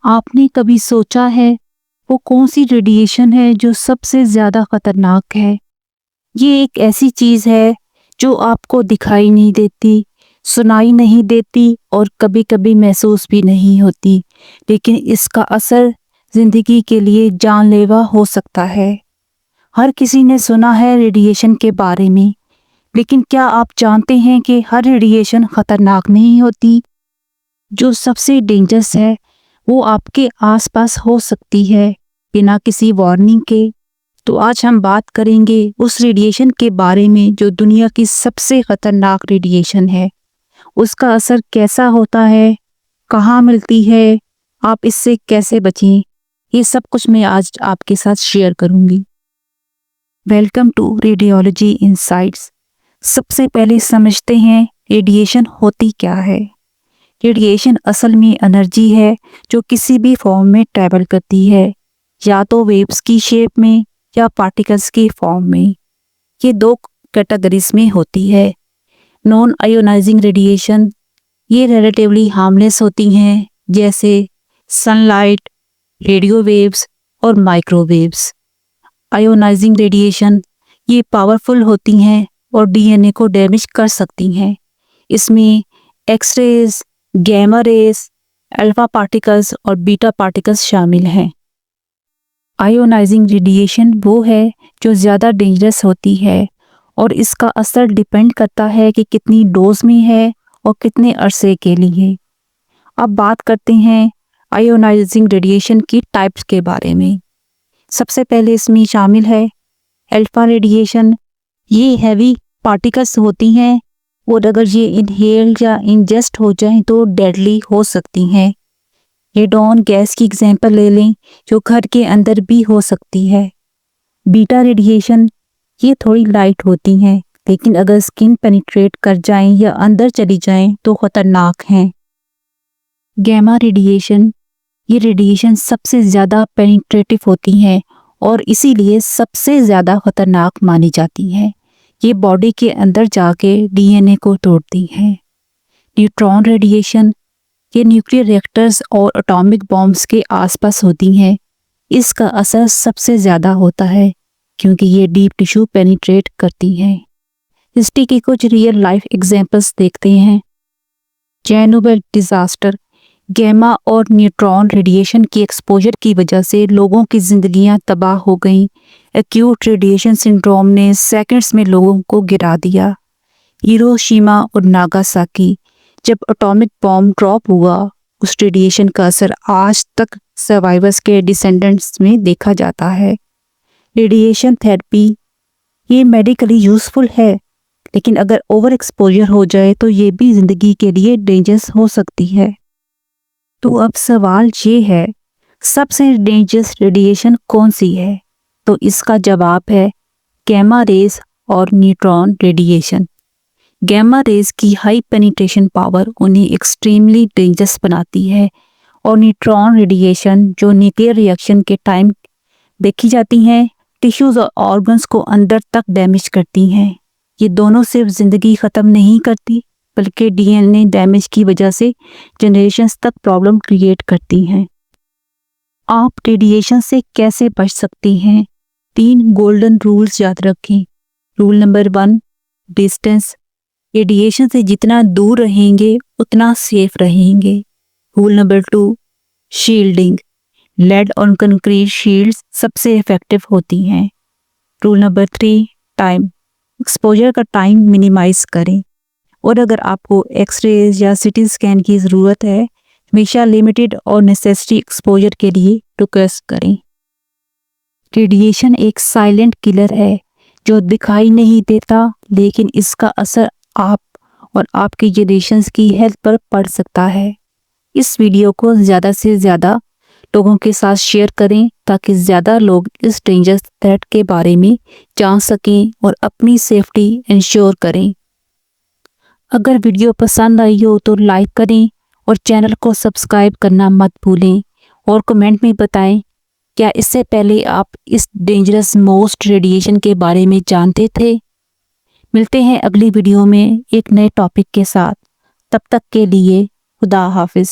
आपने कभी सोचा है वो कौन सी रेडिएशन है जो सबसे ज़्यादा खतरनाक है? ये एक ऐसी चीज़ है जो आपको दिखाई नहीं देती, सुनाई नहीं देती और कभी-कभी महसूस भी नहीं होती, लेकिन इसका असर ज़िंदगी के लिए जानलेवा हो सकता है। हर किसी ने सुना है रेडिएशन के बारे में, लेकिन क्या आप जानते हैं कि हर रेडिएशन खतरनाक नहीं होती? जो सबसे डेंजरस है वो आपके आसपास हो सकती है बिना किसी वार्निंग के। तो आज हम बात करेंगे उस रेडिएशन के बारे में जो दुनिया की सबसे खतरनाक रेडिएशन है। उसका असर कैसा होता है, कहाँ मिलती है, आप इससे कैसे बचें, ये सब कुछ मैं आज आपके साथ शेयर करूंगी। Welcome to radiology insights. सबसे पहले समझते हैं रेडिएशन होती क्या है। रेडिएशन असल में एनर्जी है जो किसी भी फॉर्म में ट्रैवल करती है, या तो वेव्स की शेप में या पार्टिकल्स की फॉर्म में। ये दो कैटेगरीज में होती है। नॉन आयोनाइजिंग रेडिएशन, ये रिलेटिवली हार्मलेस होती हैं, जैसे सनलाइट, रेडियो वेव्स और माइक्रोवेव्स। आयोनाइजिंग रेडिएशन, ये पावरफुल होती हैं और डीएनए को डैमेज कर सकती हैं। इसमें x rays, gamma rays, alpha particles और बीटा पार्टिकल्स शामिल हैं। आयोनाइजिंग रेडिएशन वो है जो ज़्यादा डेंजरस होती है और इसका असर डिपेंड करता है कि कितनी डोज में है और कितने अरसे के लिए। अब बात करते हैं आयोनाइजिंग रेडिएशन की टाइप्स के बारे में। सबसे पहले इसमें शामिल है अल्फा रेडिएशन। ये हैवी पार्टिकल्स होती हैं और अगर ये इनहेल या इंजेस्ट हो जाएं तो डेडली हो सकती हैं। रेडॉन गैस की एग्जांपल ले लें जो घर के अंदर भी हो सकती है। बीटा रेडिएशन, ये थोड़ी लाइट होती हैं, लेकिन अगर स्किन पेनिट्रेट कर जाएं या अंदर चली जाएं तो खतरनाक हैं। गैमा रेडिएशन, ये रेडिएशन सबसे ज़्यादा पेनिट्रेटिव होती हैं और इसीलिए सबसे ज़्यादा खतरनाक मानी जाती हैं। ये बॉडी के अंदर जाके डीएनए को तोड़ती हैं। न्यूट्रॉन रेडिएशन, ये न्यूक्लियर रिएक्टर्स और एटॉमिक बॉम्ब्स के आसपास होती हैं। इसका असर सबसे ज़्यादा होता है क्योंकि ये डीप टिश्यू पेनिट्रेट करती हैं। हिस्ट्री के कुछ रियल लाइफ एग्जांपल्स देखते हैं। चेरनोबिल डिजास्टर, गैमा और न्यूट्रॉन रेडिएशन की एक्सपोजर की वजह से लोगों की जिंदगियां तबाह हो गईं। एक्यूट रेडिएशन सिंड्रोम ने सेकंड्स में लोगों को गिरा दिया। हिरोशिमा और नागासाकी, जब एटॉमिक बॉम्ब ड्रॉप हुआ, उस रेडिएशन का असर आज तक सर्वाइवर्स के डिसेंडेंट्स में देखा जाता है। रेडिएशन थेरेपी, ये मेडिकली यूजफुल है, लेकिन अगर ओवर एक्सपोजर हो जाए तो ये भी जिंदगी के लिए डेंजरस हो सकती है। तो अब सवाल ये है, सबसे डेंजरस रेडिएशन कौन सी है? तो इसका जवाब है गैमा रेज और न्यूट्रॉन रेडिएशन। गैमा रेज की हाई पेनिट्रेशन पावर उन्हें एक्सट्रीमली डेंजरस बनाती है और न्यूट्रॉन रेडिएशन जो न्यूक्लियर रिएक्शन के टाइम देखी जाती हैं, टिश्यूज और ऑर्गन्स को अंदर तक डैमेज करती हैं। ये दोनों सिर्फ जिंदगी ख़त्म नहीं करती बल्कि डीएनए डैमेज की वजह से जनरेशंस तक प्रॉब्लम क्रिएट करती हैं। आप रेडिएशन से कैसे बच सकती हैं? 3 गोल्डन रूल्स याद रखें। Rule number 1, distance. रेडिएशन से जितना दूर रहेंगे उतना सेफ रहेंगे। Rule number 2, shielding. लेड और कंक्रीट शील्ड्स सबसे इफेक्टिव होती हैं। Rule number 3, time. एक्सपोजर का टाइम मिनिमाइज करें और अगर आपको एक्सरेज या सिटी स्कैन की ज़रूरत है, हमेशा लिमिटेड और नेसेसरी एक्सपोजर के लिए रिक्वेस्ट करें। रेडिएशन एक साइलेंट किलर है जो दिखाई नहीं देता, लेकिन इसका असर आप और आपकी जनरेशंस की हेल्थ पर पड़ सकता है। इस वीडियो को ज़्यादा से ज़्यादा लोगों के साथ शेयर करें ताकि ज़्यादा लोग इस डेंजरस थ्रेट के बारे में जान सकें और अपनी सेफ्टी इंश्योर करें। अगर वीडियो पसंद आई हो तो लाइक करें और चैनल को सब्सक्राइब करना मत भूलें और कमेंट में बताएं क्या इससे पहले आप इस डेंजरस मोस्ट रेडिएशन के बारे में जानते थे। मिलते हैं अगली वीडियो में एक नए टॉपिक के साथ। तब तक के लिए खुदा हाफिज़।